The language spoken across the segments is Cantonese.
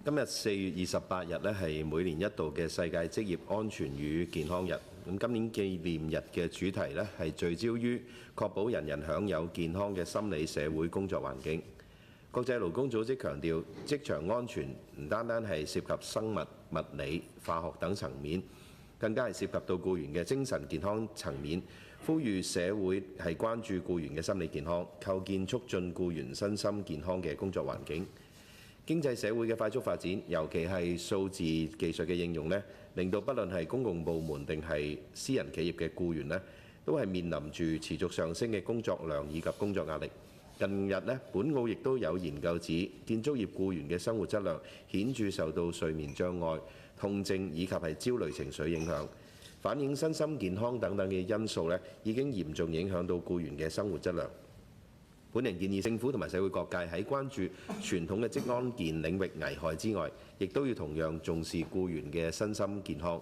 今日4月28日咧係每年一度嘅世界職業安全與健康日。咁今年紀念日嘅主題咧係聚焦於確保人人享有健康嘅心理社會工作環境。國際勞工組織強調，職場安全唔單單係涉及生物、物理、化學等層面，更加係涉及到僱員嘅精神健康層面。呼籲社會係關注僱員嘅心理健康，構建促進僱員身心健康嘅工作環境。經濟社會嘅快速發展，尤其係數字技術嘅應用呢，令到不論係公共部門定係私人企業嘅僱員呢，都係面臨住持續上升嘅工作量以及工作壓力。近日呢，本澳亦都有研究指，建築業僱員嘅生活質量顯著受到睡眠障礙、痛症以及係焦慮情緒影響，反映身心健康等等嘅因素呢，已經嚴重影響到僱員嘅生活質量。本人建議政府同埋社會各界喺關注傳統嘅職安健領域危害之外，亦都要同樣重視僱員嘅身心健康。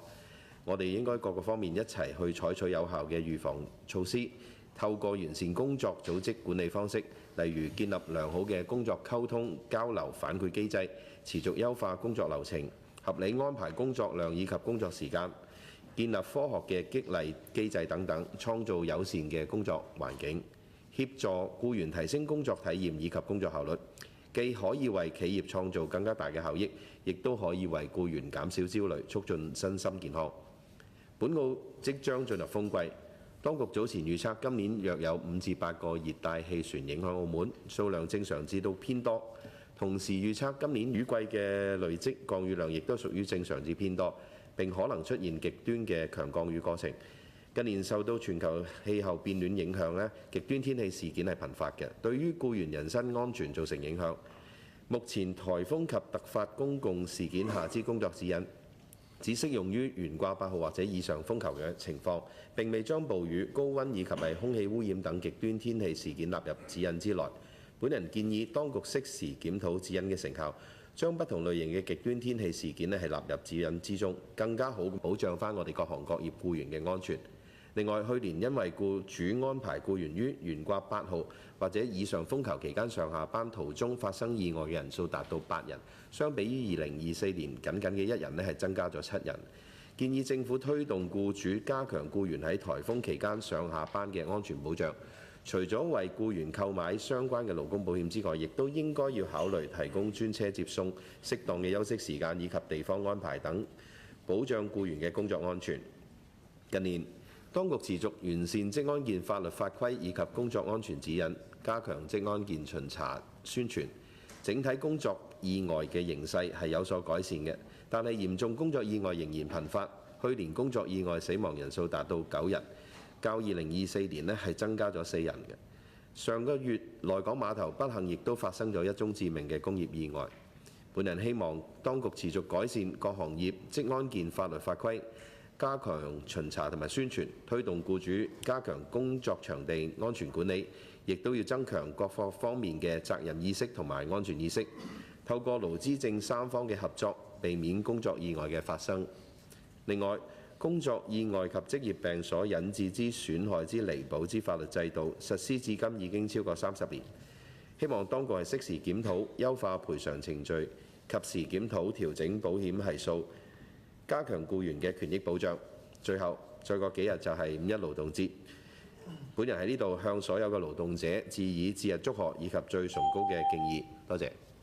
我哋應該各個方面一齊去採取有效嘅預防措施，透過完善工作組織管理方式，例如建立良好嘅工作溝通、交流、反饋機制，持續優化工作流程，合理安排工作量以及工作時間，建立科學嘅激勵機制等等，創造友善嘅工作環境。協助僱員提升工作體驗以及工作效率，既可以為企業創造更加大嘅效益，亦都可以為僱員減少焦慮，促進身心健康。本澳即將進入風季，當局早前預測今年約有5至8個熱帶氣旋影響澳門，數量正常至到偏多。同時預測今年雨季嘅累積降雨量亦都屬於正常至偏多，並可能出現極端嘅強降雨過程。近年受到全球氣候變暖影響咧，極端天氣事件係頻發嘅，對於僱員人身安全造成影響。目前颱風及突發公共事件下之工作指引，只適用於懸掛8號或者以上風球嘅情況，並未將暴雨、高溫以及係空氣污染等極端天氣事件納入指引之內。本人建議當局適時檢討指引嘅成效，將不同類型嘅極端天氣事件係納入指引之中，更加好保障返我哋各行各業僱員嘅安全。另外，去年因為僱主安排僱員於懸掛8號或者以上風球期間上下班途中發生意外嘅人數達到8人，相比於2024年僅僅嘅1人係增加咗7人。建議政府推動僱主加強僱員喺颱風期間上下班嘅安全保障，除咗為僱員購買相關嘅勞工保險之外，亦都應該要考慮提供專車接送、適當嘅休息時間以及地方安排等，保障僱員嘅工作安全。近年，當局持續完善職安健法律法規以及工作安全指引，加強職安健巡查宣傳，整體工作意外嘅形勢係有所改善嘅，但係嚴重工作意外仍然頻發。去年工作意外死亡人數達到9人，較2024年係增加咗4人嘅。上個月來港碼頭不幸亦都發生咗1宗致命嘅工業意外。本人希望當局持續改善各行業職安健法律法規，加強巡查同埋宣傳，推動僱主加強工作場地安全管理，亦都要增強各方面嘅責任意識同埋安全意識，透過勞資政3方嘅合作，避免工作意外嘅發生。另外，工作意外及職業病所引致之損害之彌補之法律制度實施至今已經超過30年，希望當局係適時檢討、優化賠償程序，及時檢討調整保險係數，加強僱員嘅權益保障。最後，再過幾日就係5·1勞動節，本人喺呢度向所有嘅勞動者致以節日祝賀以及最崇高嘅敬意。多謝。